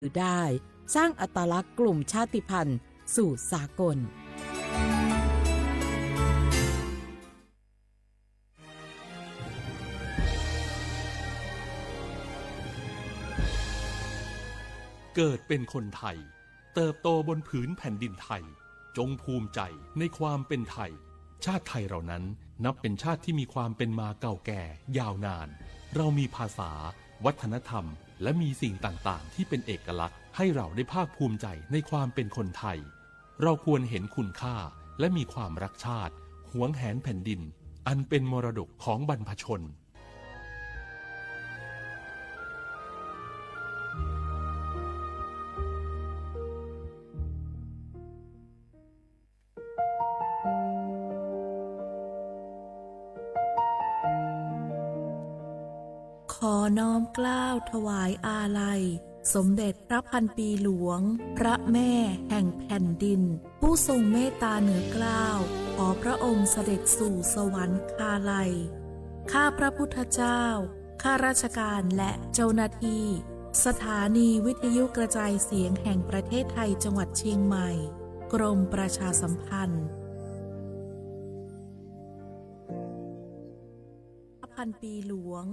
ได้สร้างอัตลักษณ์กลุ่มชาติพันธุ์สู่สากลเกิดเป็นคนไทยเติบโตบนผืนแผ่นดินไทยจงภูมิใจในความเป็นไทยชาติไทยเรานั้นนับเป็นชาติที่มีความเป็นมาเก่าแก่ยาวนานเรามีภาษาวัฒนธรรมและมีสิ่งต่างๆที่เป็นเอกลักษณ์ให้เราได้ภาคภูมิใจในความเป็นคนไทยเราควรเห็นคุณค่าและมีความรักชาติหวงแหนแผ่นดินอันเป็นมรดกของบรรพชนขอน้อมเกล้าถวายอาลัยสมเด็จพระพันปีหลวงพระแม่แห่งแผ่นดินผู้ทรงเมตตาเหนือเกล้าขอพระองค์เสด็จสู่สวรรคาลัยข้าพระพุทธเจ้าข้าราชการและเจ้าหน้าที่สถานีวิทยุกระจายเสียงแห่งประเทศไทยจังหวัดเชียงใหม่กรมประชาสัมพันธ์พระพันปีหลวง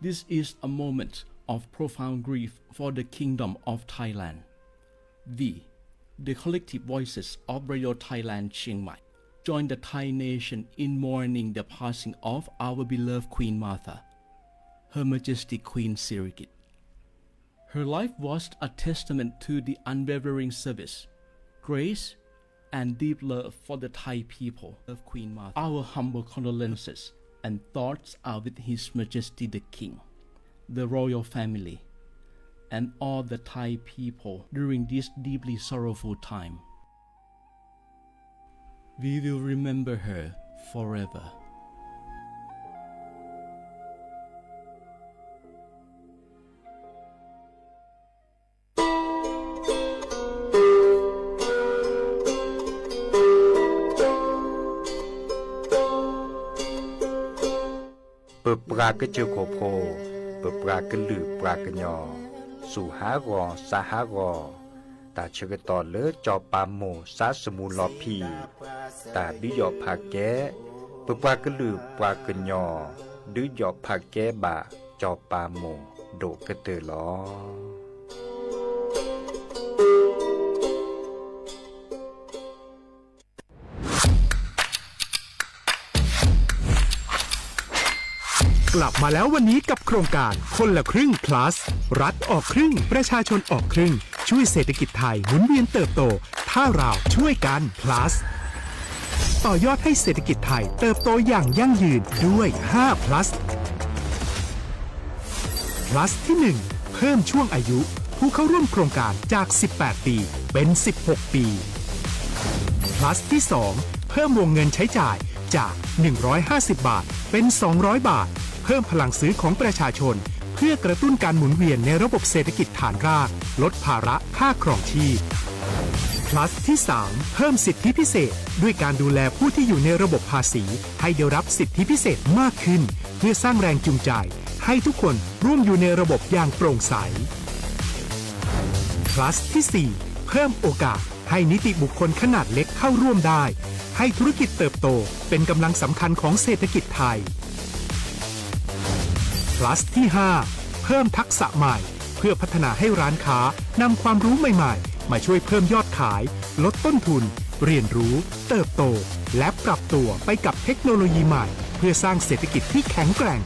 This is a moment of profound grief for the Kingdom of Thailand. We, the collective voices of Radio Thailand Chiang Mai, join the Thai nation in mourning the passing of our beloved Queen Martha, Her Majesty Queen Sirikit. Her life was a testament to the unwavering service, grace, and deep love for the Thai people of Queen Martha. Our humble condolences and thoughts are with His Majesty the King, the royal family, and all the Thai people during this deeply sorrowful time. We will remember her forever.เปิดปรากระเจอโคโพเปิดปรากระลือปรากระยอสู่หากอสาหากอตาเชกตอเลอจอปามโมสาสมูลอพีตาดิยอผาแกเปิดปรากระลือปรากระยอดิยอผาแกบาจอปามโมโดกระเตอลอกลับมาแล้ววันนี้กับโครงการคนละครึ่ง plus รัฐออกครึ่งประชาชนออกครึ่งช่วยเศรษฐกิจไทยหมุนเวียนเติบโตถ้าเราช่วยกัน plus ต่อยอดให้เศรษฐกิจไทยเติบโตอย่างยั่งยืนด้วย5 plus plus ที่ 1 เพิ่มช่วงอายุผู้เข้าร่วมโครงการจาก18ปีเป็น16ปี plus ที่ 2 เพิ่มวงเงินใช้จ่ายจาก150 บาทเป็น200 บาทเพิ่มพลังซื้อของประชาชนเพื่อกระตุ้นการหมุนเวียนในระบบเศรษฐกิจฐานรากลดภาระค่าครองชีพ plus ที่ 3 เพิ่มสิทธิพิเศษด้วยการดูแลผู้ที่อยู่ในระบบภาษีให้ได้รับสิทธิพิเศษมากขึ้นเพื่อสร้างแรงจูงใจให้ทุกคนร่วมอยู่ในระบบอย่างโปร่งใส plus ที่ 4 เพิ่มโอกาสให้นิติบุคคลขนาดเล็กเข้าร่วมได้ให้ธุรกิจเติบโตเป็นกำลังสำคัญของเศรษฐกิจไทย plus ที่ 5 เพิ่มทักษะใหม่เพื่อพัฒนาให้ร้านค้านำความรู้ใหม่ๆมาช่วยเพิ่มยอดขายลดต้นทุนเรียนรู้เติบโตและปรับตัวไปกับเทคโนโลยีใหม่เพื่อสร้างเศรษฐกิจที่แข็งแกร่ง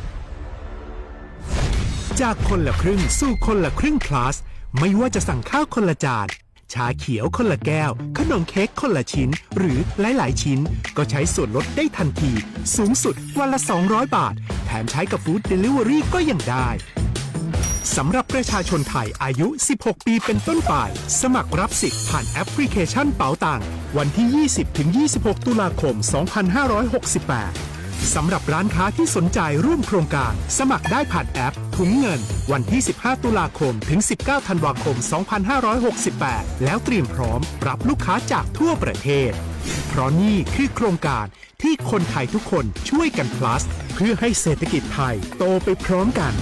จากคนละครึ่งสู่คนละครึ่ง plus ไม่ว่าจะสั่งข้าวคนละจานชาเขียวคนละแก้วขนมเค้กคนละชิ้นหรือหลายๆชิ้นก็ใช้ส่วนลดได้ทันทีสูงสุดวันละ200 บาทแถมใช้กับฟู้ดเดลิเวอรี่ก็ยังได้สำหรับประชาชนไทยอายุ16ปีเป็นต้นไปสมัครรับสิทธิ์ผ่านแอปพลิเคชันเป๋าตังวันที่ 20-26 ตุลาคม 2568 สำหรับร้านค้าที่สนใจร่วมโครงการสมัครได้ผ่านแอปถุงเงินวันที่ 15 ตุลาคมถึง 19 ธันวาคม 2568 แล้วเตรียมพร้อมรับลูกค้าจากทั่วประเทศ เพราะนี่คือโครงการที่คนไทยทุกคนช่วยกัน plus เพื่อให้เศรษฐกิจไทยโตไปพร้อมกัน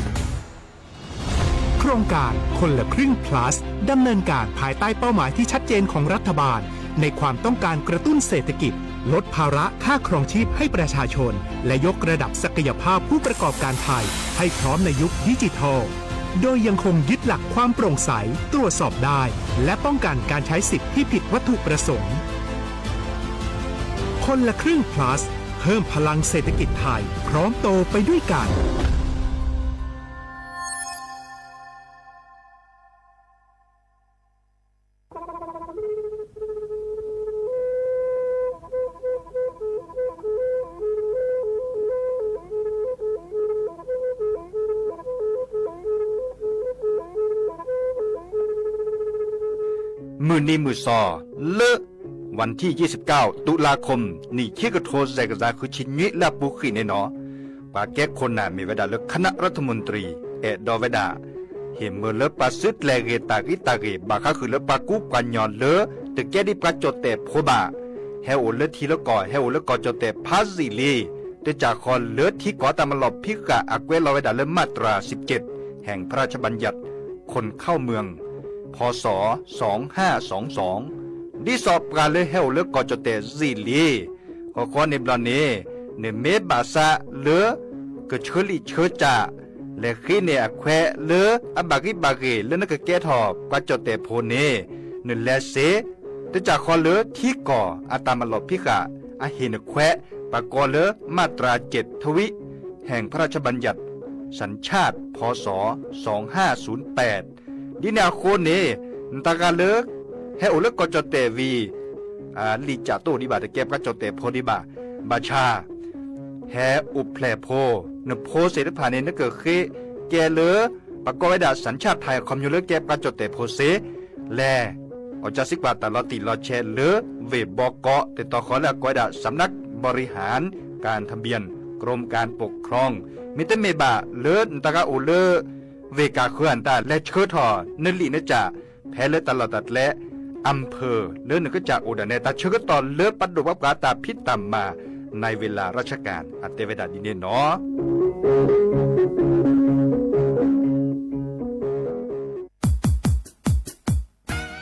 โครงการคนละครึ่ง plus ดำเนินการภายใต้เป้าหมายที่ชัดเจนของรัฐบาลในความต้องการกระตุ้นเศรษฐกิจลดภาระค่าครองชีพให้ประชาชนและยกระดับศักยภาพผู้ประกอบการไทยให้พร้อมในยุคดิจิทัลโดยยังคงยึดหลักความโปร่งใสตรวจสอบได้และป้องกันการใช้สิทธิที่ผิดวัตถุประสงค์คนละครึ่ง plus เพิ่มพลังเศรษฐกิจไทยพร้อมโตไปด้วยกันมือนี้มือซอเลอะวันที่ 29 ตุลาคมนี่คิดกระโทษใส่กระจาคือชินยิและปุขีแน่นอปาแก้คนน่ะมีเวลาเลือกคณะรัฐมนตรีดอเวดาเห็นเมื่อเลือกปาซึดแลเกตากิตาเกบาคาคือเลือกปากุปัญญอนเลือตึกแก้ดิปาจดแต่โพบาเฮโอเลือทีละก่อเฮโอเลือกก่อจดแต่พาซิลีแต่จากคอนเลือที่ก่อตามมาหลบพิกะอักเวลอเวดาเลือมาตรา 17 แห่งพระราชบัญญัติคนเข้าเมืองพ.ศ. 2522ดิสอบการเลเฮลเลกอจเตซีลีขอในบลาเนเนเมบาซาเลกเชลิเชจาและขีเนอแควเลอบากิบาเกเลนกแกทอกว่าจเตโพเนเนเลเซตจากคอเลที่ก่ออาตามลบพิกะอาหินแควปากอเลมาตรา 7 ทวิแห่งพระราชบัญญัติสัญชาติพ.ศ. 2508ดินาโคเนตากาเลิกเฮโอเลิกก็จเตวีลิจาโตดิบาตะเก็บก็จเตโพดิบาบาชาเฮอุเพลโพนโพเสดผาเนนเกิดเคแกเลอปากอยดาสัญชาติไทยคอมยูเลเก็บก็จเตโพเสแลอจาสิกว่าตลอดติลอเชเลอเวบอกอติต่อขอและกอยดาสำนักบริหารการทะเบียนกรมการปกครองมิเตเมบาเลอตากาโอเลอเวกาเคลื่อนตาและเชิดทอนลีนจ่าแพ้เลตลอดตัดและอำเภอเลื่อนก็จากอุดรเนตาเชิดตอนเลือปัดดวับกาตาพิษตามมาในเวลาราชการอัตเตเวดาดินเนาะ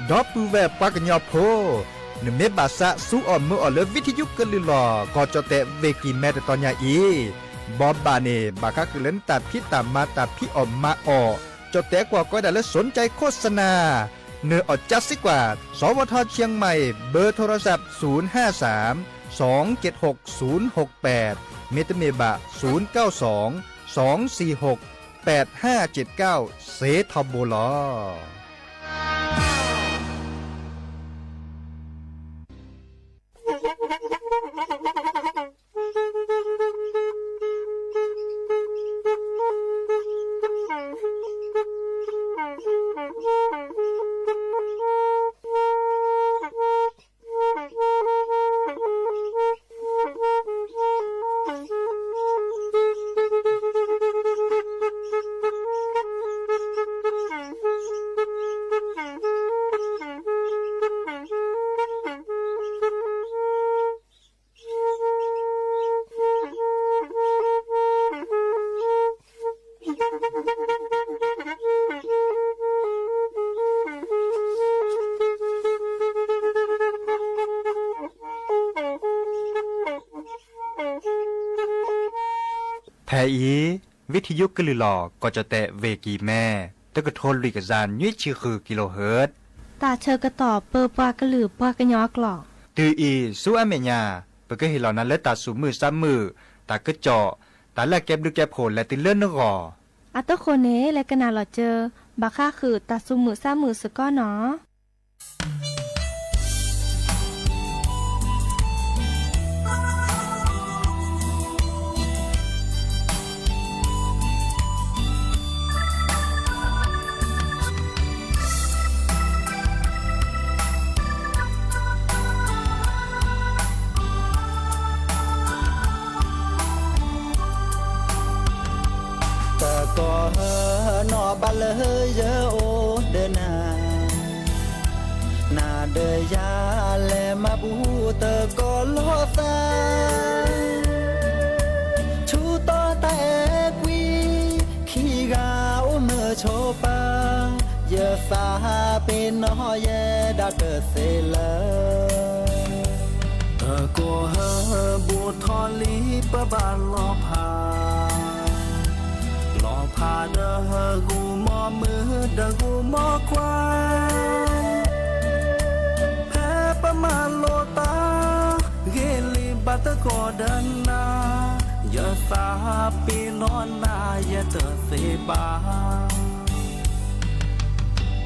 ดอปูเวปากญอโพนเมบาซะสู้อ่อนมืออ่อนเลวิทยุกลือลอกอจเตเวกีแมตตอนยาอีบอบบาเนบาคาคือเล่นตัดพิตามมาตัดพิออมมาออจดแต่กว่าก็ได้และสนใจโฆษณาเนื้ออดจัดสิกว่าสวทเชียงใหม่เบอร์โทรศัพท์053 276 068เมตเมบะ092 246 8579เซทอมโบลอแทอีวิทยุกลือหลอกก็จะแตะเวกีแม่ตะกะโทนลุยกะจานยุ้ยชื่อคือกิโลเฮิรตซ์ตาเชอกระตอบเปอปากระหลือปากระยอกหลอกตืออีสู้อเมญาเปก็เห็นเหล่านั้นและตาสูมือซ้ำมือตากระเจาะตาแลกเก็บดูแก็บโผลและติเลื่อนนกออัตโคเนและกะนาหลอเจอบาค่าคือตาซุมือซ้ำมือสก้อเนาะ เยโอเดนานาเดยาเลมาบูเตกอลอซาชูตอตาเอกวีขีกาโอเนโชปาเยสาเป็นน้อยเยดาเกเซเลตะโกเฮบูทอลีปะบานลอพาลอพาเดอกูมอมือเดอกูมอควายแพ้ประมาณโลตาเกลีบัตโกดันนายาสาปีนอนนายาเตอเสบา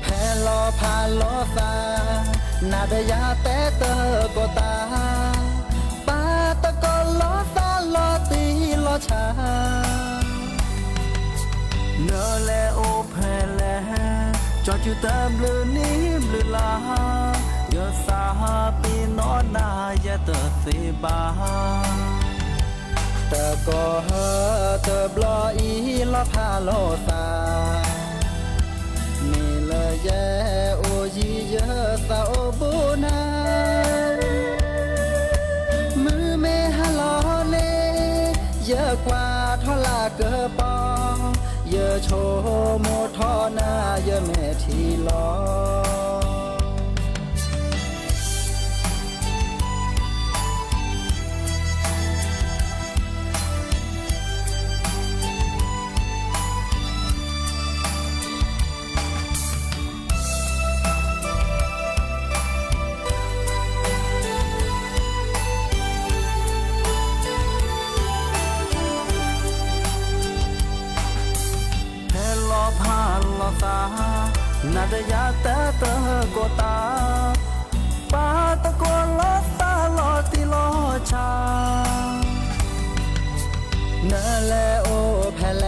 แพ้ลอพาลอซานาเดยาแต่เตอโกตาปาตะโกลอซาลอตีลอชาเนเลโอแพเลจอดอยู่เต็มบลือนี้บลือลาเยอะสาปีนอนนายาเตอเสบาเตอก็เฮเตอบลออีลอพาโลซามีเลยแยโอยีเยอะสาโอบูนามือเมฮาลอเนเยอะกว่าทอลาเกอปอเยอะโชโมทอนาเยอะเมทีลอนาเดยาแต่เตอโกตาปาตะโกลอตาลอติลอชานาเลโอแพเล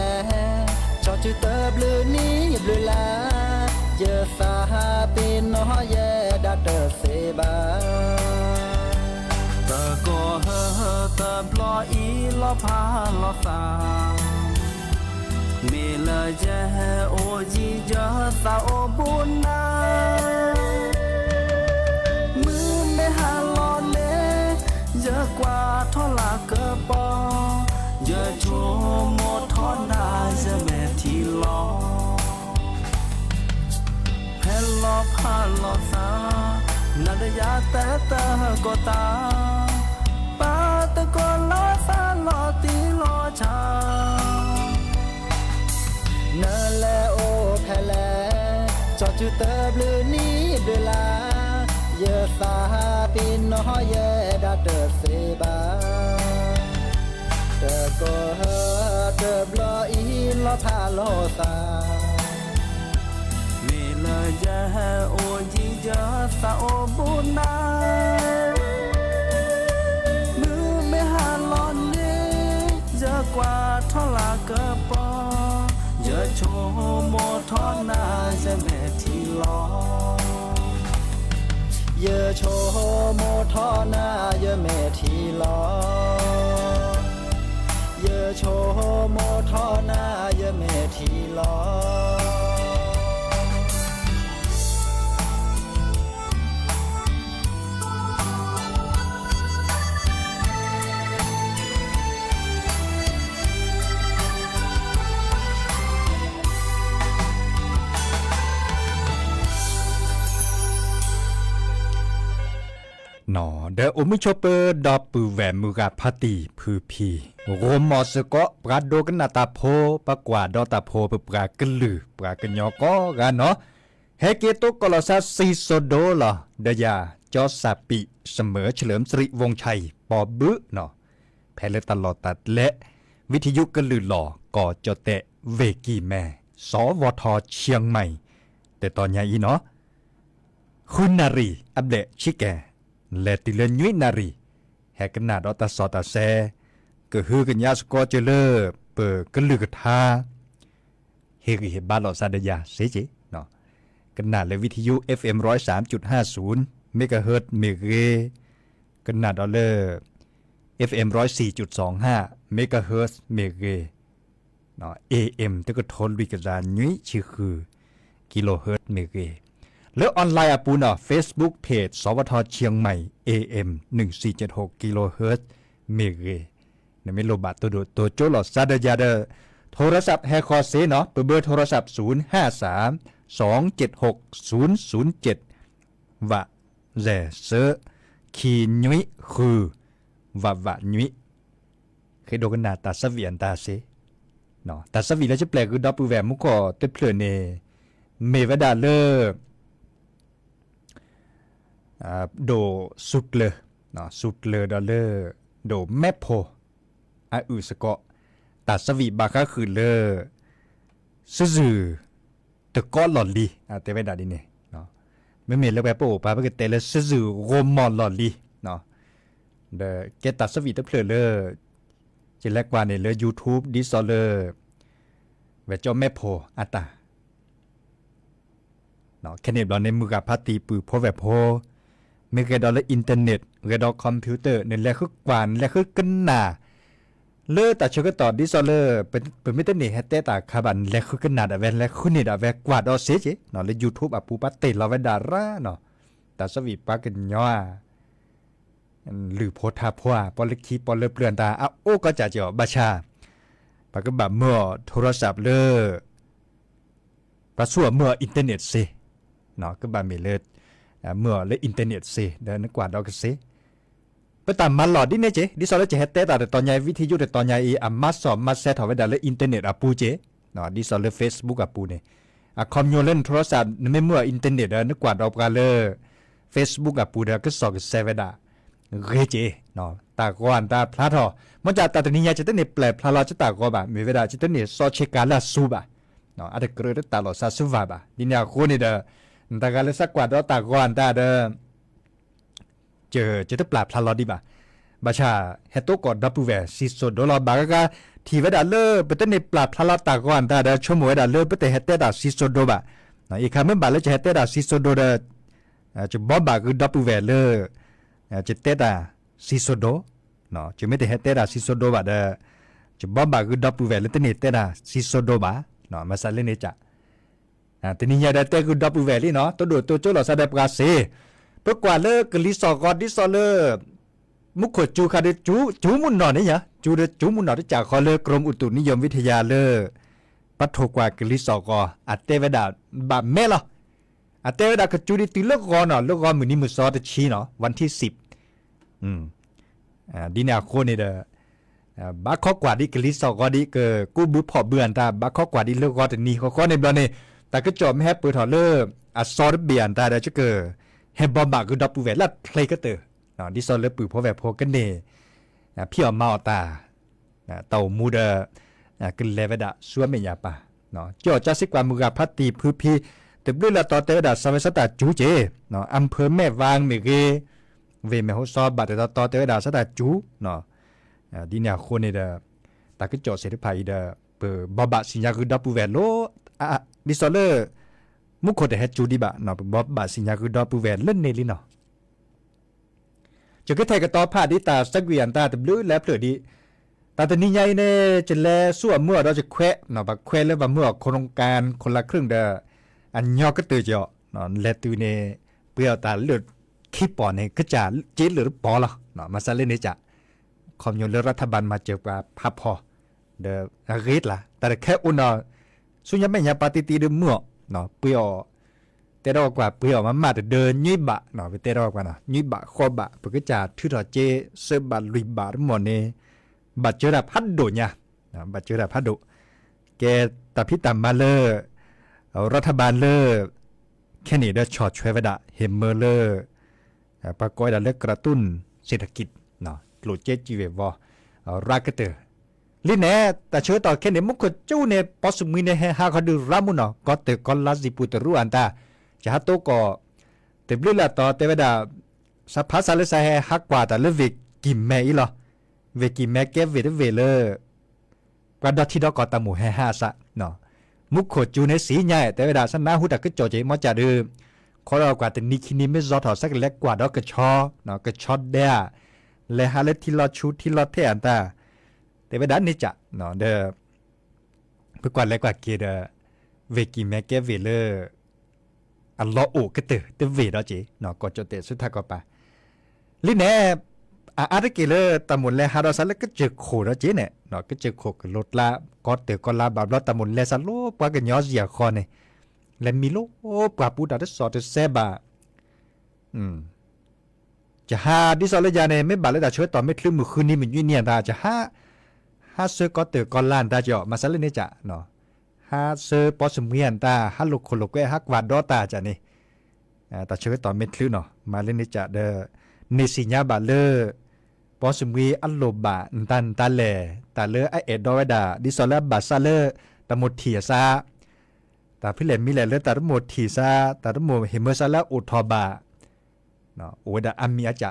จอจุเตอบลือนี้บลือลาเยอะสาปีน้อยเยดาเตอเซบาตะโกเฮเตอบลออีลอพาลอซาเมลเจโอจีเจสาโอบุนามือไม่หาลอนเนเยอะกว่าทอลาเกอปอเยอะโชโมทอนาจะแม่ทีลอแพลลอพาลอซานาเดยาแต่เตอโกตาปาตะโกลอซาลอตีลอชาเนเลโอแพเลจอดจุเตอบลือนี้บลือลาเยอะสาปีน้อยเยดาเตอเซบาเตอโกเฮเตอบลออีลอพาโลซาเมลเยโอจีเจสาโอบุนามือไม่หาลอนเนเยอะกว่าทอลาเกอปอเยอะโชโมทอนาจะแม่ทีลอเยอะโชโมทอนาเยอะแม่ทีลอเยอะโชโมทอนาเยอะแม่ทีลอ หนอเดออุมิชเปอร์ดอปือแหวมือกาพาตีพือพีโรมอสกอปราโดกันนาตาโพปกว่าดอตาโพปปรากลือปรากญอกอกันเนาะเฮเกโตกลอซาซีโซโดลอเดยาจอสาปิเสมอเฉลิมสิริวงชัยปอบึเนาะแพลตลอดตัดและวิทยุกลือหล่อกอจอเตะเวกีแม่สวทเชียงใหม่แต่ตอนนี้อีเนาะคุณนารีอัปเดตชิแกและติเลนุยนารีแหกนาดอตาสอตาแซก็ฮือกันยาสกอเจเลเปิดกลือกทาเฮกิเฮบาลอซาเดยาเซจิเนาะกันนาและวิทยุ FM 103.50 เมกะเฮิรตซ์เมเกกันนาดอลเลอร์ FM 104.25 เมกะเฮิรตซ์เมเกเนาะ AM ตะก็ทนวิกจานุยชื่อคือ กิโลเฮิรตซ์เมเกแล้วออนไลน์อาปูเนาะ Facebook Page สวทเชียงใหม่ AM 1476กิโลเฮิรตซ์เมเกเนี่ยไม่โลบะตัวโจหลอดซาเดยาเดโทรศัพท์แฮคอเซเนาะเบอร์โทรศัพท์053 276 007ว่าแร่เซขีนุยคือว่านุยเคยดูกันหน้าตาสวีอันตาเซเนาะตาสวีแล้วจะแปลคือดับปูแวมุกก็เตเพลเนเมวดาเลโดสุดเลยเนาะสุดเลยดอลเลอร์โดแมพโพสกอตาสวีบาก็คือเลซื่อตะก้อนหลอดลีเตเวดาดิเนเนาะไม่เมลแบบโปปาไปก็เตเลซื่อโรมอนหลอดลีเนาะเดเกตาสวีตะเพลเลจะแลกว่าเนี่ยเลย YouTube ดิซอเลอร์เวจอแมพโพตาเนาะแค่นี้เราในมือกับพาตีปือพอแบบโพไม่เคยดอลอินเทอร์เน็ตเรดอคอมพิวเตอร์เนี่ยแหละคือกวานและคือกันหนาเลือแต่เชื่อก็ต่อดิซอเลอร์เป็นไม่ต้องหนีให้เตะตาคาบันและคือกันหนาแต่แวนและคุณนี่แต่แวนกวาดอเสียจีเนาะเลย YouTube ปูปัตเตเราแวนดาร่าเนาะแต่สวีปากันย่อหรือโพธาพัวปอลิคีปอลเลเปลือนตาโอ้ก็จะเจาะบาชาปากก็แบบเมื่อโทรศัพท์เลอประส่วนเมื่ออินเทอร์เน็ตสิเนาะก็แบบมีเลยเมื่อเลยอินเทอร์เน็ตสิเดินกว่าดอกสิไปตามมาหลอดดิเนี่ยเจดิซอลจะเฮตเตแต่ตอนใหญ่วิทยุแต่ตอนใหญ่มาสอบมาเซตเอาไว้ได้เลยอินเทอร์เน็ตปูเจเนาะดิซอลเฟซบุ๊กปูเนี่ยคอมยูเล่นโทรศัพท์ไม่เมื่ออินเทอร์เน็ตนึกกว่าดอกกันเลยเฟซบุ๊กปูเดก็สอบเซเวดาเรเจเนาะตากวนตาพลาทอมันจะตัดนี้ยาจะต้องเนี่ยแปลพลาเราจะตากว่าแบบมีเวลาจะต้องเนี่ยซอเชกาลาซูบะเนาะอาจจะเกิดตาหลอดซาซูบะบะดิเนี่ยคนนี่เด้อตากาเลสักกว่าดอกตากวนตาเด้อจะต้องแปลพลาเราดีบ่ะบาชาเฮโตกอดดับปูเวซิโซดอลบากะทีเวดาเลอเปตเนปลาพลาตากวนตาเด้อชั่วโมงเวดาเลอเปตเฮเตดาซิโซโดบะเนาะอีกคำมันบาเลจะเฮเตดาซิโซโดเด้อจะบอบาคือดับปูเวเลอจะเตดาซิโซโดเนาะจะไม่ได้เฮเตดาซิโซโดบะเด้อจะบอบาคือดับปูเวเลตเนเตดาซิโซโดบะเนาะมาซาเลเนจะทีนี้ยาได้เตคือดับปูเวลีเนาะตัวโจหลอซาได้ปราเซเพื่อกว่าเลอกลิซอกอดิซอเลอมุขจูคาเดจูมุนนอนนี่ยะจูมุนนอนจากคอเลกรมอุตุนิยมวิทยาเลอปัทโทกว่ากลิซอกออัตเตเวดาบาเมลออัตเตเวดากจูดิติเลิกกอเนาะเลิกกอมื้อนี้มื้อซอตะชีเนาะวันที่10ดินาโคนี่เด้อบาขอกว่าดิกลิซอกอดิเกกูบุพอเบือนตาบาขอกว่าดิเลิกกอตะนี้ขอในบ่นี่แต่ก็จอมแฮปเปิดถอเลออัสซอรเบียนตาได้จะเกเฮบอบาคือดับปูเวลาเพลย์ก็เตอเนาะดิซอลเลปือพอแบบพอกันเนพี่เอามาตาเต่ามูเดกึเลเวดาซัวเมียปะเนาะจ่อจัสิกว่ามือพัตตีพื้พีแต่เรื่องละต่อเตวดาสมัยสตาจูเจเนาะอำเภอแม่วางเมเกเวเมโฮซอบัดแต่ต่อเตวดาสตาจูเนาะดิเนี่ยคนนี่เดตาก็จ่อเสด็จไปเดเปิดบบะสิญญาคือดับปูเวลโลดิซอลเลมุขโคเดเฮจูดิบะเนาะบบะสิญญาคือดับปูเวลเล่นเนลิเนาะจะก็ไทยก็ต่อพาดิตาสักเวียนตาตะบลื้อแล้วเปลือดีตาตะนี้ใหญ่เน่จะแลสั่วเมื่อเราจะแควะเนาะบักแควะแล้วว่าเมื่อโครงการคนละครึ่งเด้ออันยอก็ตื่นเจาะเนาะแลตูเน่เปลือตาเลือดขี้ปอนเน่ก็จะเจี๊ดหรือปอละเนาะมาซะเล่นนี่จะคอมยูนรัฐบาลมาเจอกับพับพอเด้อรีดล่ะแต่แค่อุนสุญญาไม่ยาปฏิทินเมื่อเนาะเปลือเตะดอกว่าเปลือกมันมาแต่เดินยี่บะเนาะไปเตะดอกว่าเนาะยี่บะข้อบะเพื่อจะทื่อเจเสบัดลุยบะทั้งหมดเนี่ยบัดเจอแบบพัดโดเนี่ยบัดเจอแบบพัดโดแกแต่พี่ตามมาเลยรัฐบาลเลยแค่นี้ได้ช็อตช่วยไว้ได้เฮมเมอร์เลยปรากฏได้เลือกกระตุ้นเศรษฐกิจเนาะโหลดเจจีเววรากเตอร์ลินเน่แต่เชื่อต่อแค่นี้มุขเจ้าเนี่ยพอสมัยเนี่ยหาเขาดูรามุนเนาะก็เตะก็ลาซิปุตรู้อันตาจะหาโตก็เต็มเลยละต่อเทวดาสัพพะสารสาเหฮักกว่าแต่เลือกเวกิมแม่อีหรอเวกิมแม่แกเวทเวเลอร์กระดาษที่ดอกก็ตาหมูให้5ซะเนาะมุขโคจูในสีใหญ่เทวดาสนาหูตะก็จ่อใจมอจ่าดื้อขอเรากว่าแต่นี่คินี่ไม่รอถอดสักเล็กกว่าดอกกระชอเนาะกระชอเดียและหาเลที่รอชูที่รอเทอันตาเทวดานี่จะเนาะเด้อเพื่อกว่าเล็กกว่าเกเดเวกิมแม่แกเวเลอร์ อัลลอฮ์โอกเตอเตเวดอจีเนาะก็จะเตสุดท้ายก็ปะลิแน่อาร์กิเลตะมุนเลฮาราซัลก็เจอโคดอจีเนี่ยเนาะก็เจอโคกรถละก็เตก็ลาบาบลอตะมุนเลซัลโลปะกันยอเสียคอเนี่ยและมีโลปะปูดาสอดเซบะจะหาดิซอลยาเนี่ยไม่บาเลยแต่ช่วยต่อไม่คลื่นมือคืนนี้มันยุ่งเนี่ยตาจะหาเสือก็เตก็ลานตาจะมาซัลเนี่ยจะเนาะหาเซอร์ปอสเมียนตาฮัลโลโคโลเกฮักวาดอตาจ้ะนี่แต่เชื่อต่อเม็ดคลื่นเนาะมาเล่นนี่จะเดนิสิญาบาเลอปอสมีอัลโลบะตันตาเลตาเลอไอเอ็ดดอเวดาดิซอลบาซาเลอตะหมดเทียซาตาพิเลมิเลเลตาหมดทีซาตาหมดเฮมเมอร์ซาลาอุทอบาเนาะโอเวดาอัมมีอาจะ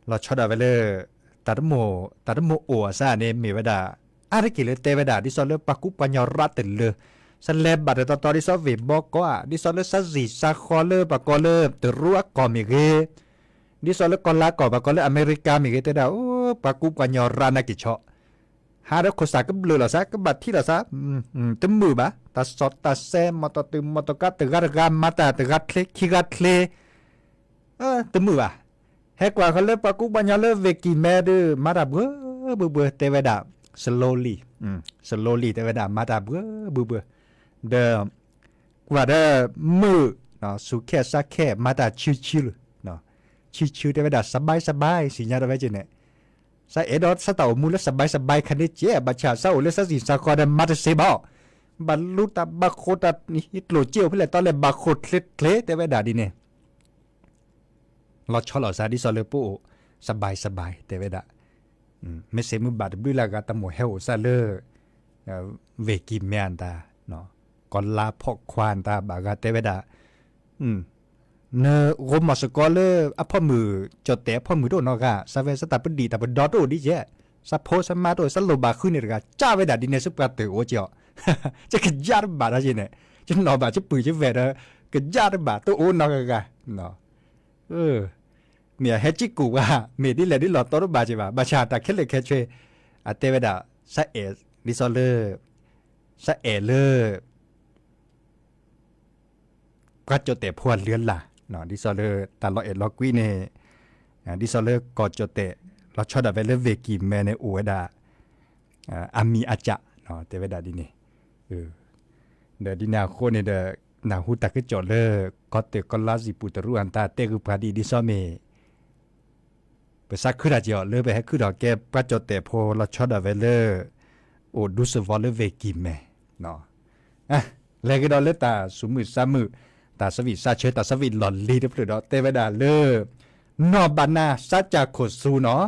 เราชอดาเวเลตาหมดโอซาเนมีเวดาอะไรกิเลเตเวดาดิซอลปักกุปัญญารัตเลสันเลบัดตอดิซอเวบอกก็ดิซอลซาซิซาคอเลปะกอเลตรัวกอมิเกดิซอลกอลากอปะกอเลอเมริกามิเกเตดาโอ้ปักกุปัญญารานากิชอหาเรโคสาก็เบลอละซะก็บัดที่ละซะตึมมือบะตาสอดตาเซมอตตึมมอตกะตกะกามาตาตกะเคลคิกะเคลตึมมือบะเฮกว่าเขาเลปักกุปัญญาเลเวกิเมดมาดาเบเตเวดาslowlyเตเวดามาดาเบเดกว่าเดมือเนาะสุแค่สักแค่มาดาชิวเนาะชิวเตเวดาสบายสิญาตไว้จิเนี่ยซาเอดอสตามูลสบายคันนี้เจ๊บัชชาซาอุเลสสิสาคอดมาดเซบอบรรลุตาบาโคตานี่โลเจียวเพื่อตอนแรกบาโคตเคลเตเวดาดีเนี่ยเราชอลอซาดิซอลเลปูสบายเตเวดาไม่เสมือบาดบลิลากาตะโมเฮลซาเลเวกิเมียนตาเนาะกอลาพอกควานตาบากาเตเวดาเนโรมาสกอเลอพ่อมือจดแต่พ่อมือโดนอกาซาเวสตาปดีตาปดอโตดิเจซาโพสมาโตซาโลบาคุนี่กาจ้าเวดาดิเนสุปกาเตโอเจอจะกะยาดบาดาจิเนี่ยจะนอบาจะปือจะเวดกะยาดบาโตโอนอกากาเนาะเมียเฮจิกูว่าเมียดิเลดิหลอดตอรบาจิบาบาชาตาเคเลเคช่วยอาเตเวดาซาเอดิซอเลซาเอเลก็จดแต่พวนเลือนล่ะเนาะดิซอเลตาลอเอลอกวีเนดิซอเลก็จดแต่เราชอดาเวเลเวกิเมเนอูเวดาอามีอาจะเนาะเตเวดาดิเนเดดินาโคเนเดนาฮูตะกจอเลก็เตก็ลาซิปุตรุอันตาเตกุปาดีดิซอเมไปสักขึ้นอาจจะเลือกไปให้ขึ้นดอกแกประจดแต่พอเราชอดาเวเลโอดูสวอลเลเวกิมเมเนาะแล้วก็ดอเลตาสุมือสามือตาสวิซาเชตาสวิหลอนลีเดปดอเตเวดาเลนอบานาซาจากโคซูเนาะ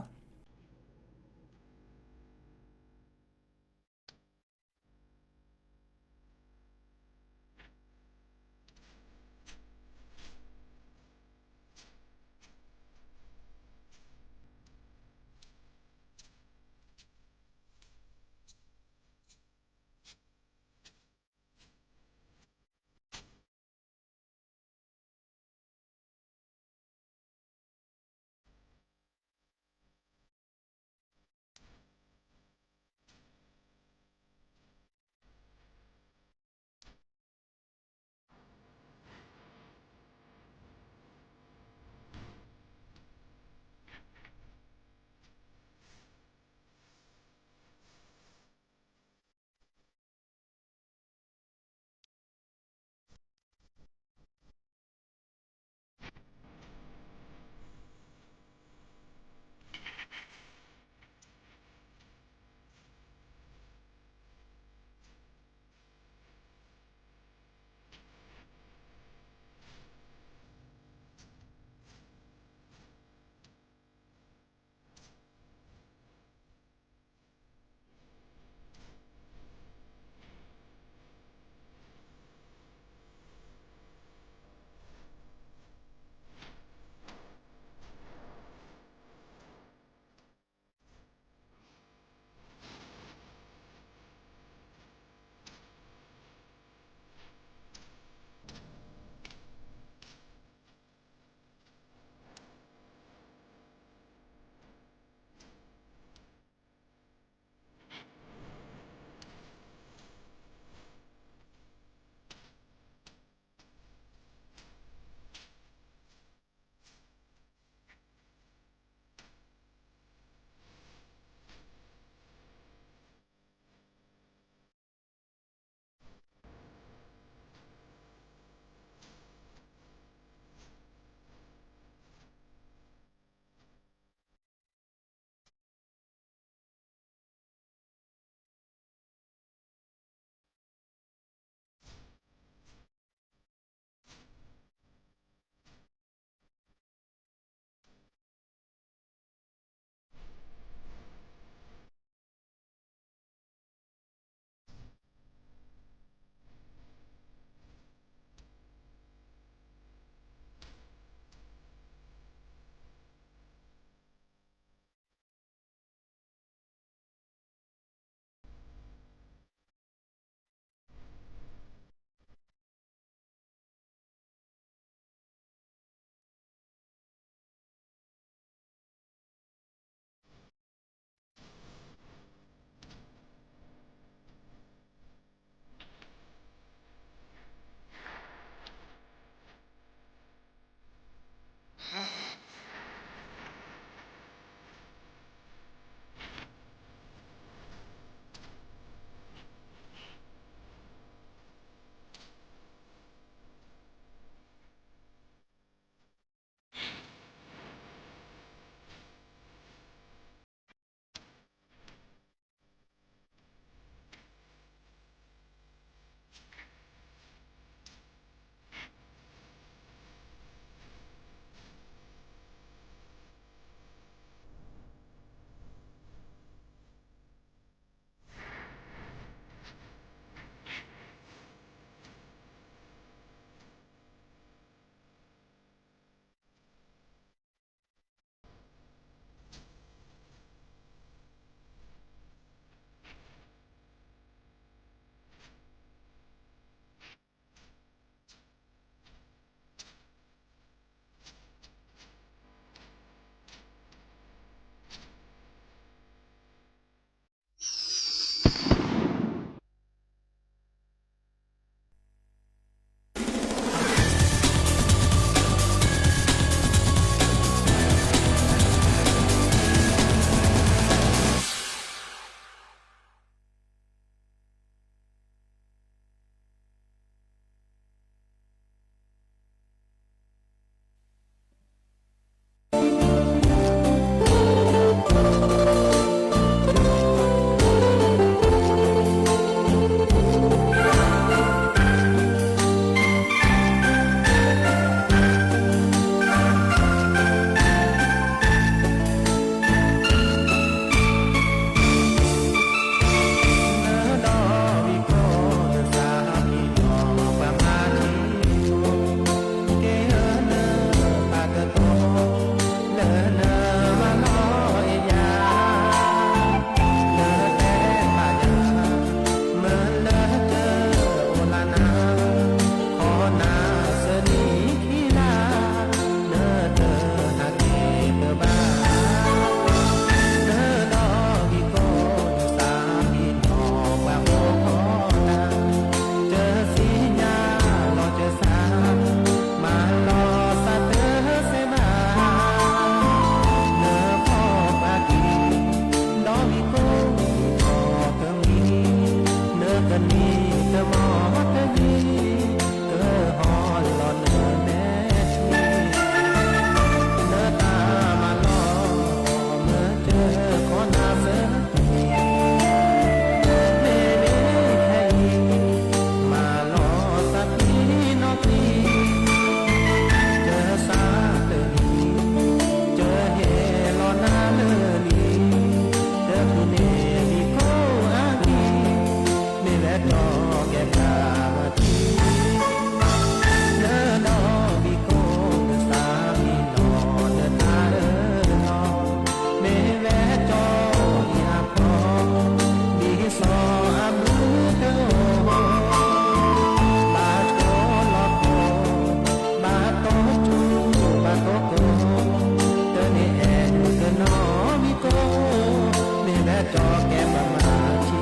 จอแก้ประมาชี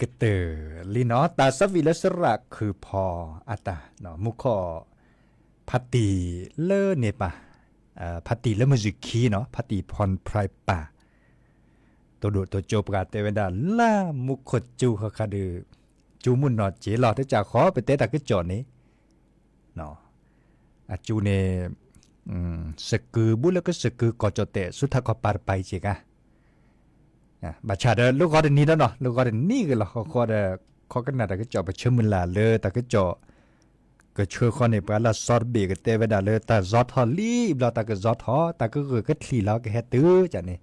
กเตอลีเนาะตาสวิลสระคือพออาตาเนาะมุขอพัตติเลเนปะพัตติเลมุจิคีเนาะพัตติพรไพรป่าตัวดูตัวโจปกาเตเวดาลามุขจูเขาคาดือจูมุนเนาะเจหลอที่จะขอไปเตตะกึจอนี้เนาะอาจูเนสกือบุแล้วก็สกือกอจเตสุทธกปาร์ไปเจกะบาชาเดลูกก็เดนี่แล้วเนาะลูกก็เดนี่ก็ละเขาเดเขาก็น่าจะก็จ่อไปเชื่อมันละเลยแต่ก็จ่อก็เชื่อคนในปลาละซอดเบกเตเวดาเลยแต่ซอดทอลีบเราแต่ก็ซอดทอแต่ก็คือก็ทีแล้วก็เฮตื้อจ้ะนี่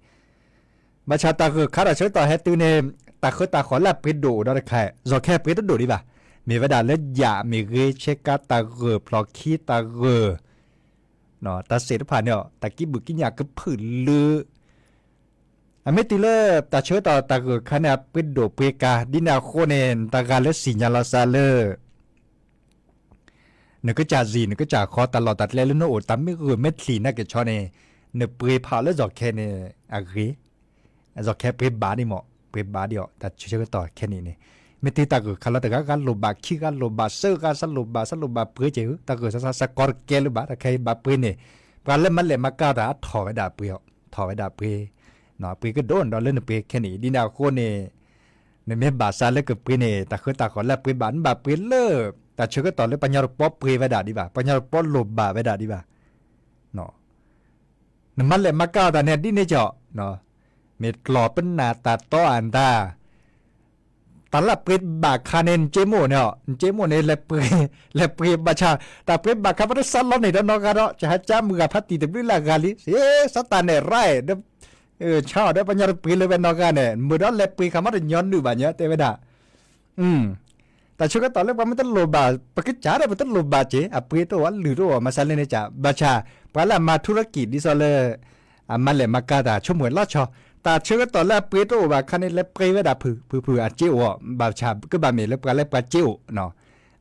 บาชาตาคือข้าราชการต่อเฮตื้อเนี่ยแต่คือตาขอละไปดูได้แค่ซอแค่ไปต้องดูดิบ่ะมีเวดาเลยอย่ามีเกเชกาตาเกอพลอคีตาเกอเนาะตาเสร็จผ่านเนี่ยตากิบุกินยาก็ผืนลืออเมติเลตาเชื่อต่อตาเกิดขณะปิดโดเปกาดินาโคเนนตากาเลสิญาลาซาเลนึกจะจีนึกจะขอตลอดตัดเลลุโนโอตัมไม่คือเม็ดสีน่าเกิดชอเนนึกเปรย์พาแล้วจอกแค่เนอะกีจอกแค่เปรย์บาดีหมอเปรย์บาดีอ่ะแต่เชื่อต่อแค่นี้เนี่ยเมติตาเกิดขลังแต่การลบบาขี้การลบบาเซอร์การสลบบาเปรย์เจ้าตาเกิดสกอร์เกลบาตาใครบาเปรย์เนี่ยการเล่นมันเล่นมาก้าวด่าถอไว้ด่าเปรย์ถอไว้ด่าเปรย์เนาะปีก็โดนเราเล่นปีแค่นี้ดีนาโคเน่ในเมื่อบาซาเล็กกับปีเนี่ยแต่คือตาขอแล้วปีบันบาปีเลิกแต่เชื่อก็ต่อเลยปัญญาป๊อปปีไว้ด่าดีบ่าปัญญาป๊อปหลบบาไว้ด่าดีบ่าเนาะนั่นมันเลยมาก้าวแต่เนี่ยดิเนี่ยเจาะเนาะเม็ดกรอบเป็นหน้าตาต้ออันตาตอนละปีบาคาเนนเจโมเนี่ยเลยปีบาชาแต่ปีบาคาพัดสันล้อเนี่ยเนาะกันเนาะจะให้จ้ามือกับพัดตีแต่ปีละกาลิสตาเนี่ยไรชาวได้ปัญญาปีเลยเป็นนอกกันเนี่ยมือด้านเล็บปีคำว่าย้อนดูแบบนี้เต็มไปด่าแต่ช่วงตอนเล็บว่ามันต้องโลบาปกิจจาระมันต้องโลบาเจอปีตัววันหรือตัวมาสั่งเลยเนี่ยจ้าบาชาปลามาธุรกิจดิสเลยมันเลยมากาดาชั่วโมงละชอแต่ช่วงตอนเล็บปีตัวว่าคันนี้เล็บปีไว้ด่าผืออาเจียวบาชาก็บาเมเล็บปลาเล็บปลาเจียวเนาะ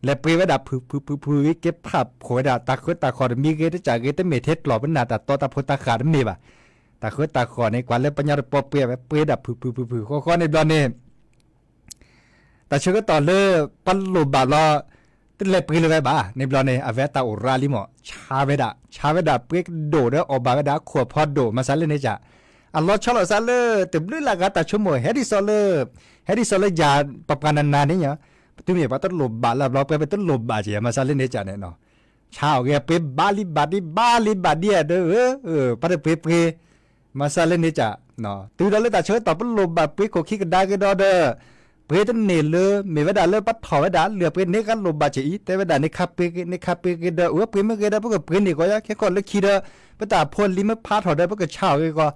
เล็บปีไว้ด่าผือเก็บภาพโขยด่าตาคือตาคอมีเกตจากเกตเมเทสหล่อเป็นหน้าตาตัวตาโพตาขาดมีบ่ตาคือตาขอในกว่าเล็บปัญญาปอเปียแบบเปียดับผือข้อในบลอนเนี่ยแต่เชื่อก็ต่อเลยปันหลบบาลอตั้งเล็บปีเลยไปบ้าในบลอนเนี่ยอเวตาอุราลิมอชาเวดาเปียโดดออกบาเวดาขวบพอโดมาซัลเลยเนี่ยจ้ะอัลลอฮ์ชอบเราซัลเลยแต่เรื่องละกันแต่ชั่วโมงเฮดิซอลเลยยาปรับการนานๆนี่เนี่ยตุ้มเนี่ยว่าต้นหลบบาแล้วเราไปต้นหลบบาเจียมาซัลเลยเนี่ยจ้ะเนี่ยเนาะชาวแกไปบาลิบาดีเด้อปัดเปมาซาเลนี่จ้ะเนาะตัวเราเลยแต่เชื่อต่อเป็นลมแบบปีโคขี้กันได้ก็ได้เด้อเพื่อจะเนลือมีเวลาเลือปัดถอเวลาเหลือเพื่อเนกันลมบาดเจ็บแต่เวลาในคาเป้เด้อเพื่อไม่เกิดได้เพื่อนี่ก็ยังแค่คนเลือกขี้เด้อปัตตาพลลิมพาถอได้เพื่อเช้าก็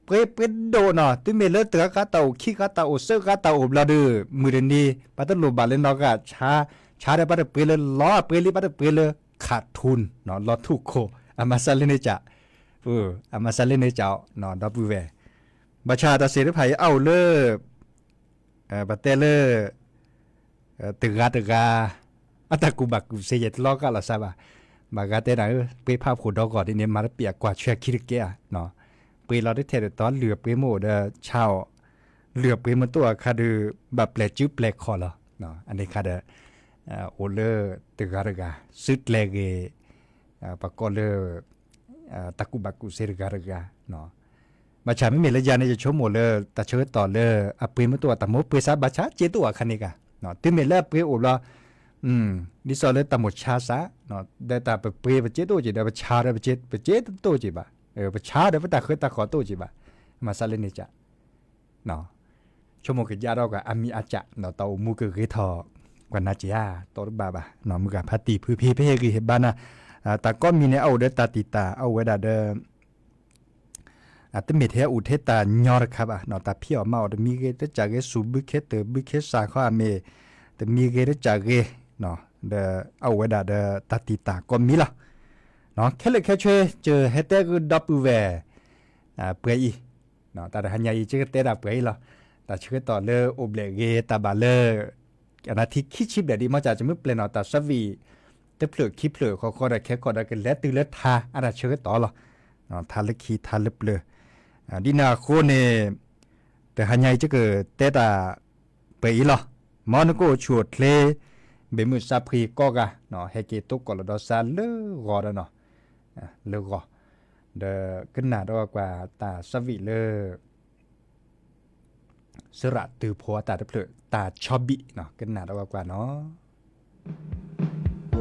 เปโดเนาะตุ้มเมเลเตอกาเตาขี้กาเตาเซกาเตาอบลาดือมือเดนี้ปัตตลูบาเลนนอกะช้าได้ปัตตเปเลล้อเปลีปัตตเปเลขาดทุนเนาะลอทุกโคอามาซาเลเนจ่าอามาซาเลเนจ่าเนาะดับเวบัชาตาเสริภัยเอาเลบัตเตเลตึกาอัตกูบักเสียตลอกะละซาบะบากาเตนะไปภาพขูดอกอดนี่มาเปียกกว่าเชื่อคิดเกียเนาะไปเราได้เทเดตอนเหลือไปโมดชาวเหลือไปมันตัวคาดือแบบแปลจื้อแปลคอละเนาะอันนี้คาเดโอเลตึกาซึดเลเกปากอเลตะกูบักกุเซรกาเนาะบัชาไม่มีระยะในจะชมหมดเลยแต่เชิดต่อเลยอ่ะไปมันตัวแต่โมไปซาบัชาเจตัวคันนี้กะเนาะที่เมลไปโอละดิสอเลตหมดชาซะเนาะได้แต่ไปเปย์ไปเจโตจีได้ไปชาได้ไปเจโตจีบะไปชาได้ไปตาเคยตาขอโตจีบะมาซาเลนิจะเนาะชั่วโมงกิจยาเรากับอามีอาจะเนาะเตามูกเกทอกว่านาจียาโตรบาบะเนาะมือกับพัตติพื้นเพเกเฮบานะแต่ก็มีเนี่ยเอาเดตาติตาเอาไว้ดาเดอาจจะมีเทอุเทตายอร์ครับอ่ะเนาะแต่พี่ออกมาแต่มีเกตจากเกสูบุเคเตบุเคสาข้อเมแต่มีเกตจากเกเนาะเดเอาไว้ดาเดตาติตาก็มีละเนาะแค่เล็กแค่ช่วยเจอเฮเตก็ดับเวเปรย์เนาะแต่หันใหญ่เจอเตดับเปรย์ละแต่ช่วยต่อเลอโอเบลเกตาบาเลอันนั้นที่คิดชิบแบบนี้มาจากจะไม่เปลี่ยนเนาะแต่สวีแต่เปลือกขี้เปลือกเขาได้แค่ก็ได้กันแล้วตื่นแล้วทาอันนั้นช่วยต่อละเนาะทาเล็กขี้ทาเล็บเปลือกดินาโคเนแต่หันใหญ่จะเกิดเตตาไปอีหรอมอนก็ชวดเลเบมุซาพรีก็กะเนาะเฮเกตุกก็ละดอซาเลกอดเนาะเลกอเดขึ้นหน้าดอกว่าตาสวิเลสระตือพัวตาเปลือกตาชอบบิเนาะขึ้นหน้าดอกว่าเนาะ เ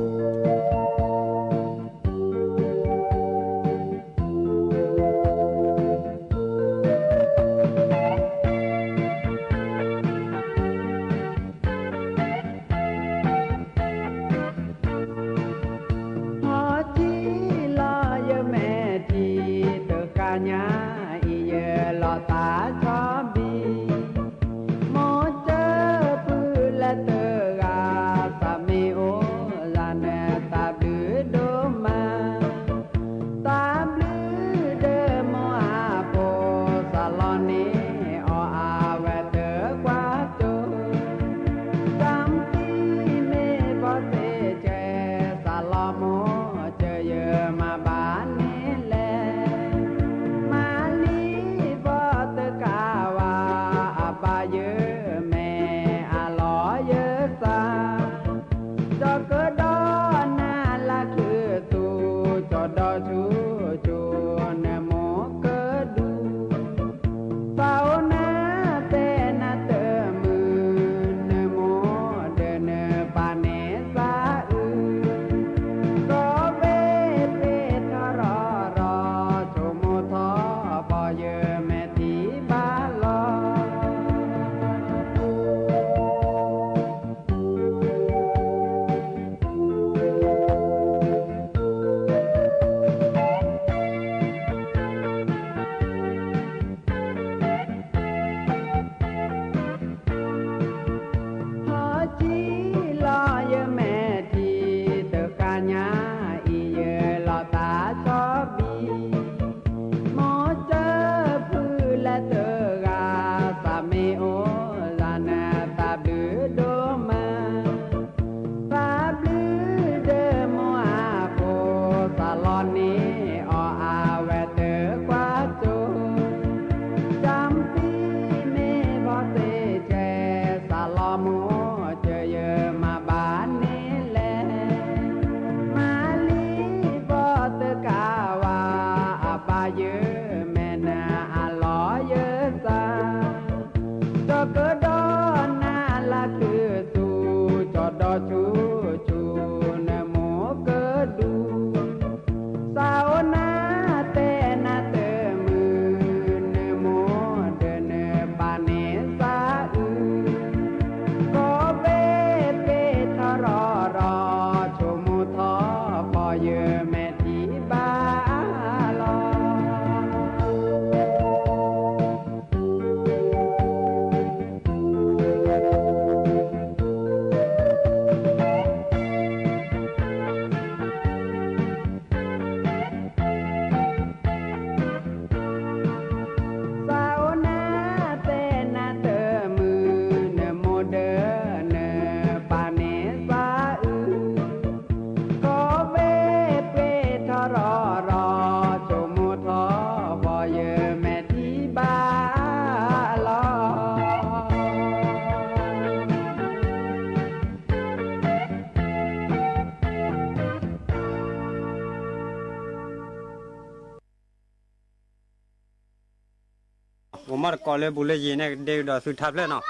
อดก่อเลยบุเลยยีเนี่ยเดี๋ยวสุดท้ายเลยเนาะ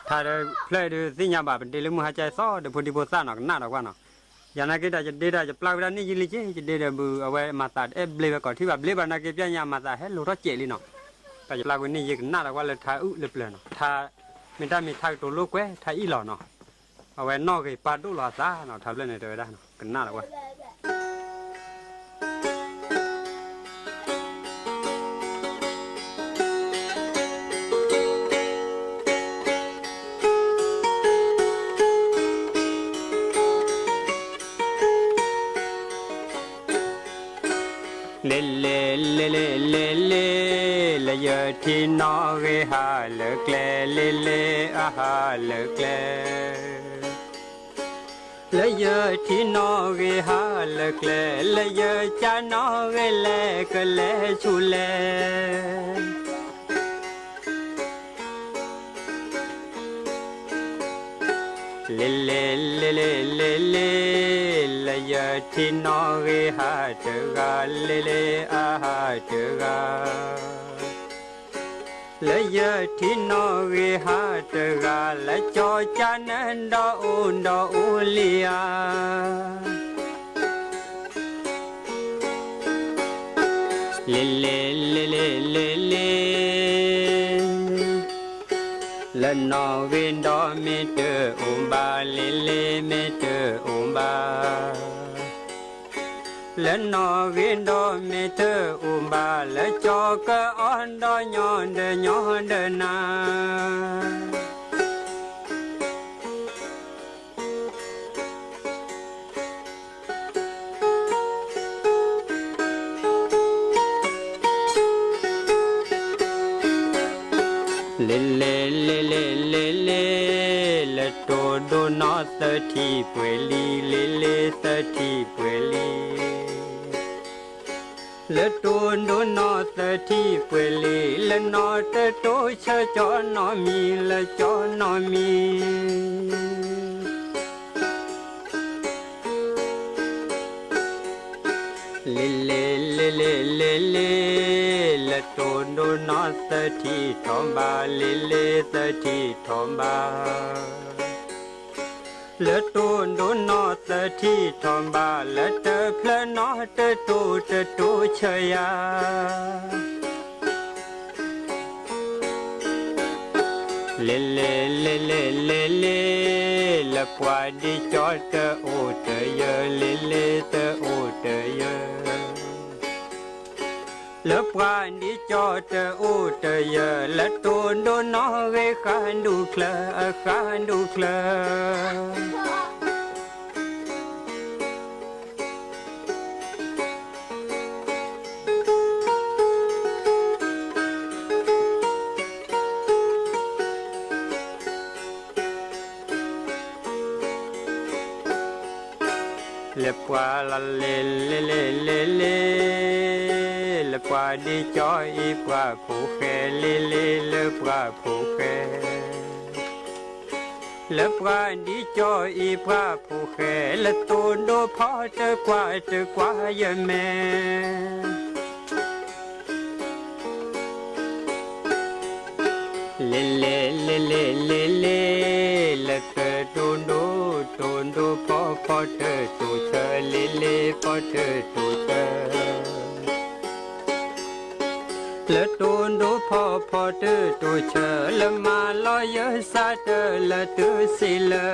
ถ้าเดี๋ยวเพลย์เดี๋ยวสิ่งยาบาปเดี๋ยวมือหายใจซ้อเดี๋ยวพอดีโบซ่าเนาะหน้าดอกว่าเนาะอย่างนั้นก็ได้จะเดี๋ยวจะปลาเวลานี่ยิงลิเจจะเดี๋ยวบูเอาไว้มาตัดเบลก่อนที่แบบเบลบานาเก็บยามาตัดให้ลูกรถเจลิเนาะแต่จะปลาวันนี้ยิงหน้าดอกว่าเลยท้าเลยเปล่าเนาะท้าไม่ได้มีท้าตัวลูกเว้ท้าอีหล่อเนาะเอาไว้นอกไอ้ปลาดูหล่อซ่าเนาะทำเล่นในเดี๋ยวได้เนาะกันหน้าดอกว่าเลเลเลเลเลเลเลยที่นอเรฮาเลเกลเลเลอาฮาเลเกลเลยที่นอเรฮาเลเกลเลยจานอเรเลกเลชูเลเลเลเลเลเลเลละยะที่นอเรหาเจกาเลเลอาหาเจกาละยะที่นอเรหาเจกาละจอจานันดาอุลียาเลเลเลเลเลเลละนอเวนดอเมเตออบาเลเลเมเตออบาละนอเวนดอเมเตออบาละจอกะออนดอยอนเดนาเลเลเลเลเลเลละโตโดนอสทีปวยลีเลเลสทีปวยลีละโตโดนอสทีปวยลีละนอตโตชะจอนอมีละจอนอมีเลเลเลเลเลเลละโตโดนอสทีทอมบาเลเลสทีทอมบาละโตโดนอสทีทอมบาละเตเพลนอตโตเชยาเลเลเลเลเลเลละกว่าดิจอตโอเตยเลเลเตโอเตยละปานดิจอตโอเตยละโตโดนอเวคันดูเคลเลปวาลาเลเลเลเลเลเลปวาดิจออีปวาผู้แค่เลปวาผู้แค่เลปวาดิจออีปวาผู้แค่เลตูนโดพอเจอกว่าเยแม่เลเลเลเลเลเลละเตตูนโดพอเธอตูเชเลพอเธอตูเชละตูนโดพอเธอตูเชละมาลอยซาเธอละตูสิละ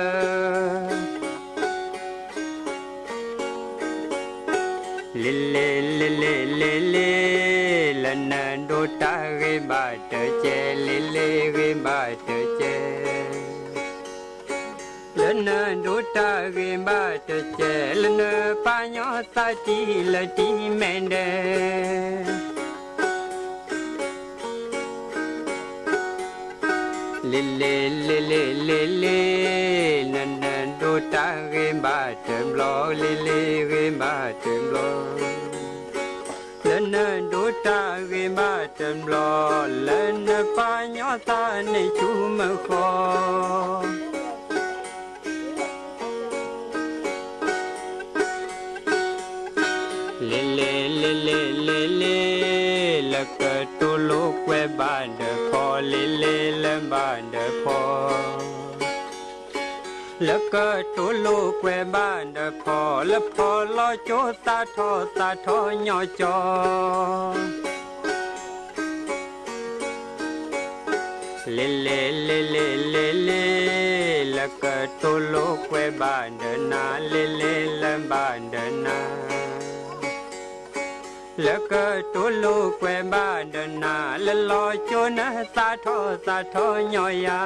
เลละนันโดตาเรบาเตเจเลเรบาเตเจละนันโดตาเรบาเตเจละเนปะญอสาติละติเมนเดเลนันโดตาเรบาเตมลอเลเรบาเตมลอละนันโดตาเรบาเตมลอละเนปะญอสาในชุมคอเลละกะ tu lu que ba de po le le le ba de po le ke tu lu que ba de po le po lo cho sa tho nhỏ cho le le le le le le le ke tu lu que ba de na le le ba de na le ke tu lu que ba de na le lo cho na sa tho nhỏ ya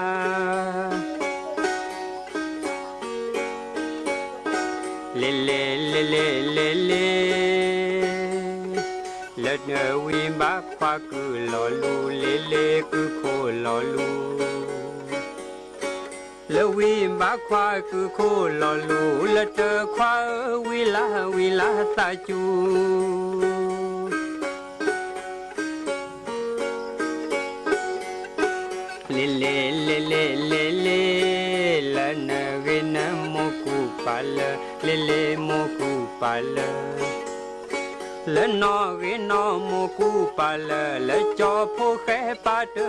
le le le le le le nơ vi ba khoa cứ lo lu le cứ khô lo lu le vi ba khoa cứ khô lo lu le tơ khoa vi la sa chu le le le le le le la na ve na mo ku pa le mo ku pa le no ve no mo ku pa le cho phu khe pa tu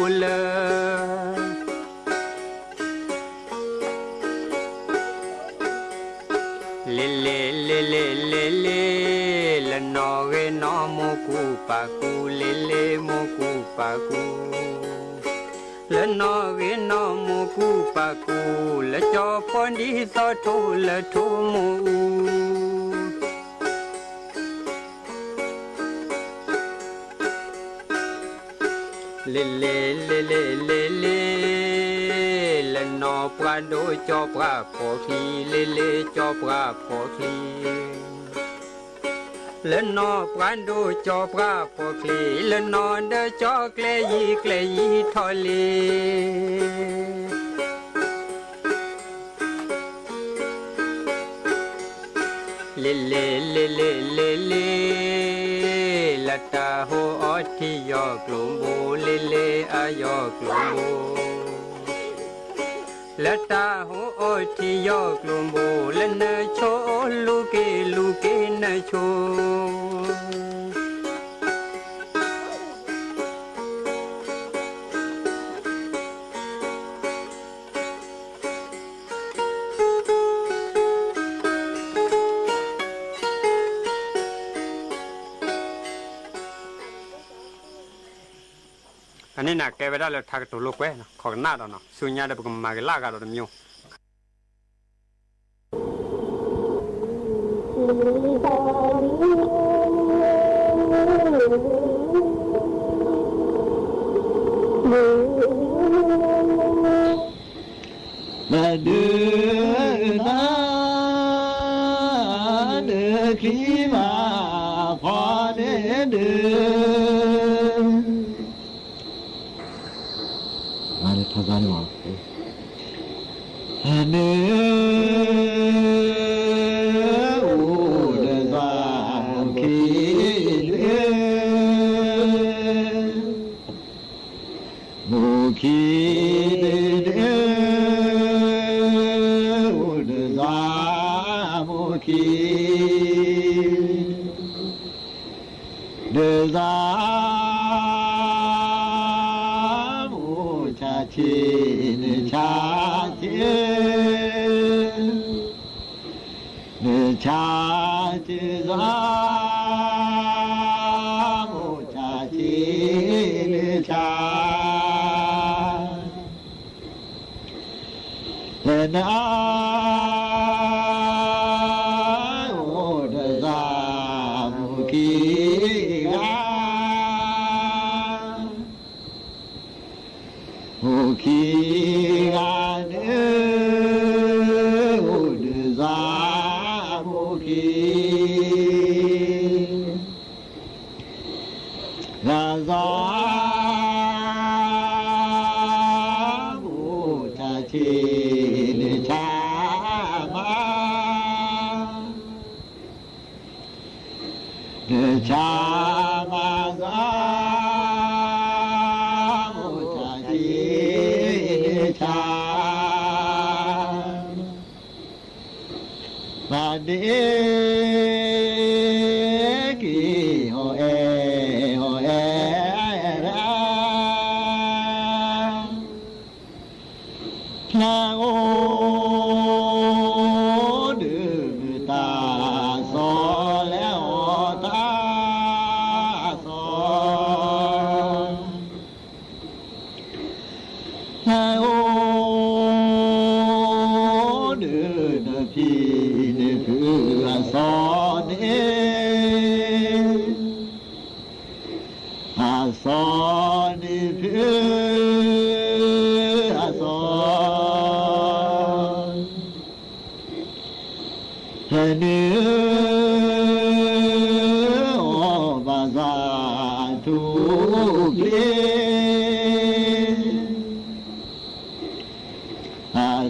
u le le le le le le le le no ve no mo ku pa ku le mo ku pa ku le no ve no mo ku pa ku le cho pon đi so thu le thu mu le le le le le le le no pra do cho pra po khi le cho pra po khi le no pra do cho pra po khi le no de cho kle yi tho le le le le le le le la ta ho o thi yo klumbu le a yo klumbu la ta ho o thi yo klumbu le na cho lu ke na choอันนี้นะแกไปได้แล้วทักตัวลูกไว้นะขอหน้าเราเนาะสุญญาได้ปกมาเกล่ากันเราเดียวมาเดือนาเดือขีมาพอเดือมาเลยทำกันหรอเนื้ออูเดือดาขีเดือมูขีเดือde za mu cha chi ne cha chi ne cha chi za mu cha chi ne cha ne na ki ho e เนพี่นี่คือสอนเอสอนนี่คือสอนเนื้อบาซาทุกเล่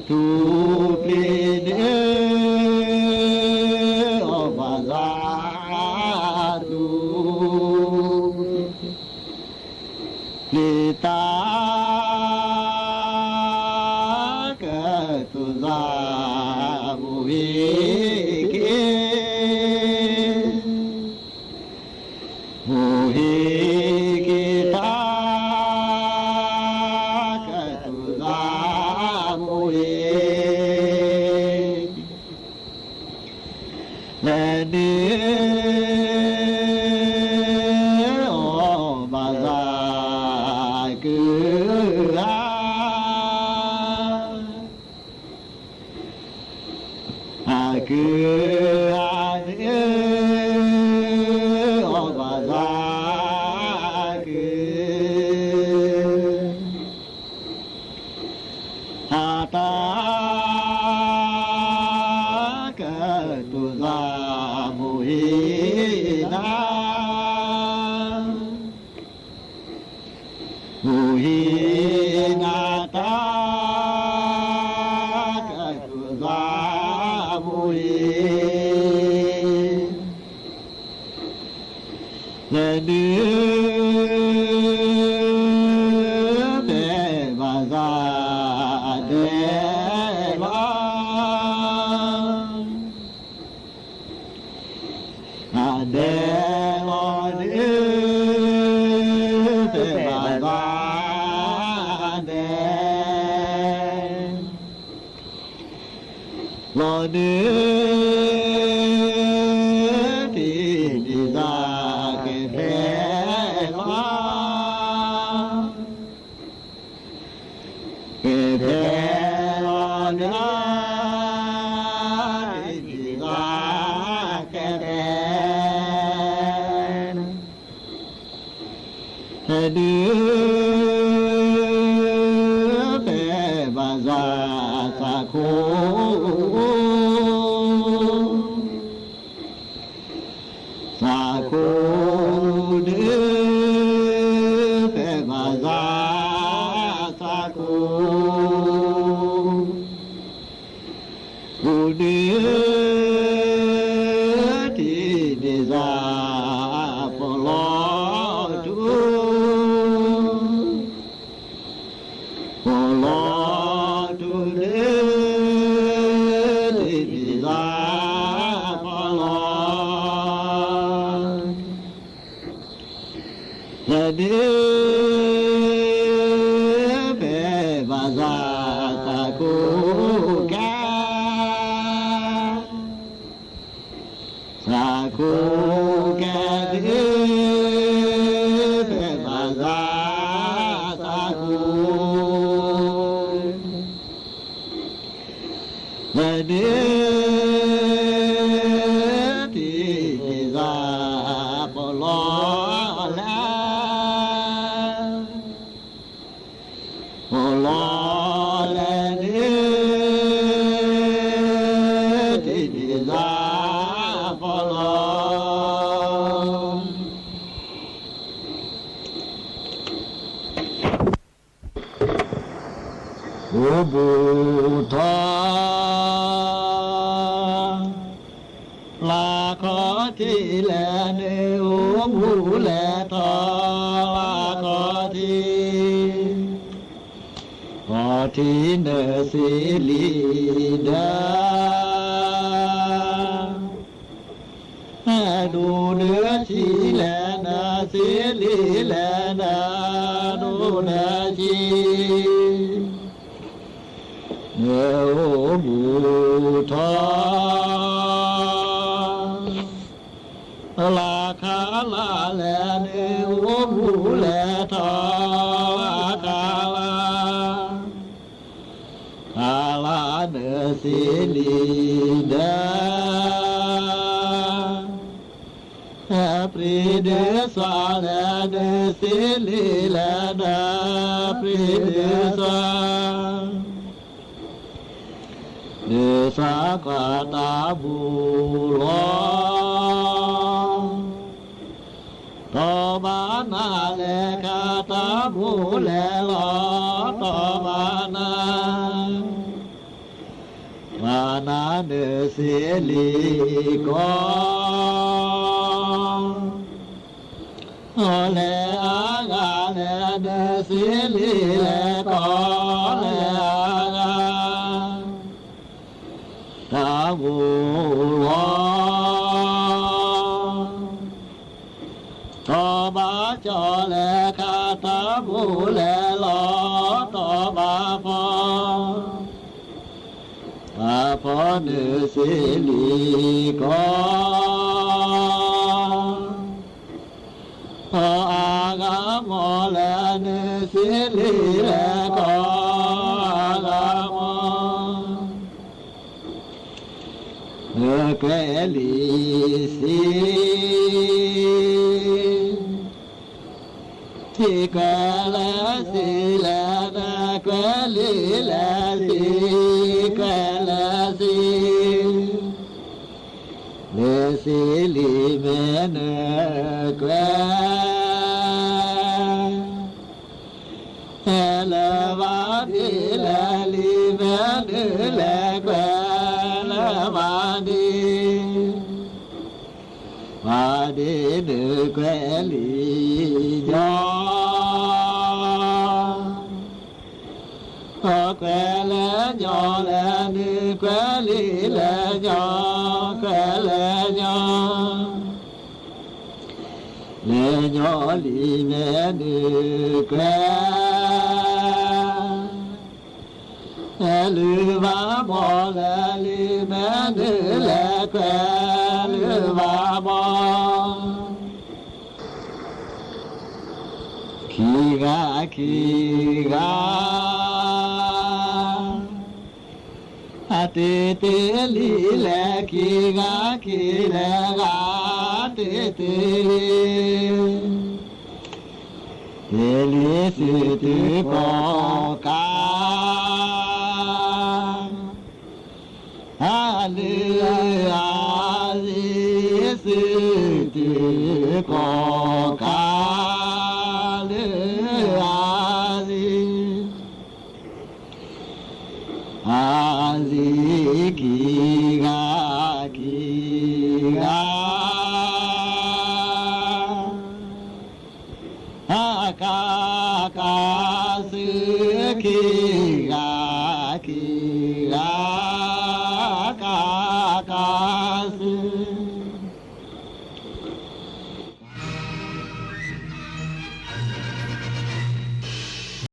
ทุกเล่บาซาทุกตาเกิดตุลาบุหิเกบุหิเกตาเกิดตุลาบุหิและเนื้อบาซาคืออบาซาคือหาตาเกิดตุลามุหินามุหินาตาและเนื้อแม่บาซาเดลาเดลาเนื้อแม่บาซาเดลาเนื้อเดือเปบาซาสาโคสาโคเดือเปบาซาสาโคกูเดือที่เดซาปลอเดือเปบาซาตาคูแกตาคูแกเดือเปบาซาตาคูและเดือที่ซาปลอบูทาลาขอที่แลเนโอบูแลทาลาขอที่เนสิลีดาดูเนื้อชีแลนาสิลีแลนาดูเนื้อชีเนโอบูทาลาคาลาแลเนโอบูแลทาคาลาเนสิลี ดาปรีเดสวาลาเดสิลิลาดาปรีเดสวาเดสากาตาบุโลตบานาเลกาตาบุเลลอตบานามานาเดสิลิโกโอเลอากาเลเดสิลิเลโกเลอากาตาบุโลตบาจอเลคาตาบุเลลอตบาพออาพอเนสิลิโกพออากาโมเลเนสิลิเลโกอากาโมเนเกลิสิทิกะลาสิลานะกะลิลาสิกะลาสิเนสิลิเมเนกะลาวาดิลาลิเมเนลากะลาวาดิวาดิเนกะลิจอขอแกลจอแลนึกะลิแลจอแกลจอเลจอลิเมนึกะลือบาบอแลลิเมนึแลกะลือบาบอขีกาขีกาอาเตเตลีแลขีกาขีแลกาเตเตลีเตลีสิติโกกาอาลืออาลิสิติโกกาอาซิกิกากิกาอากากาสึกิกากิกากากาสึ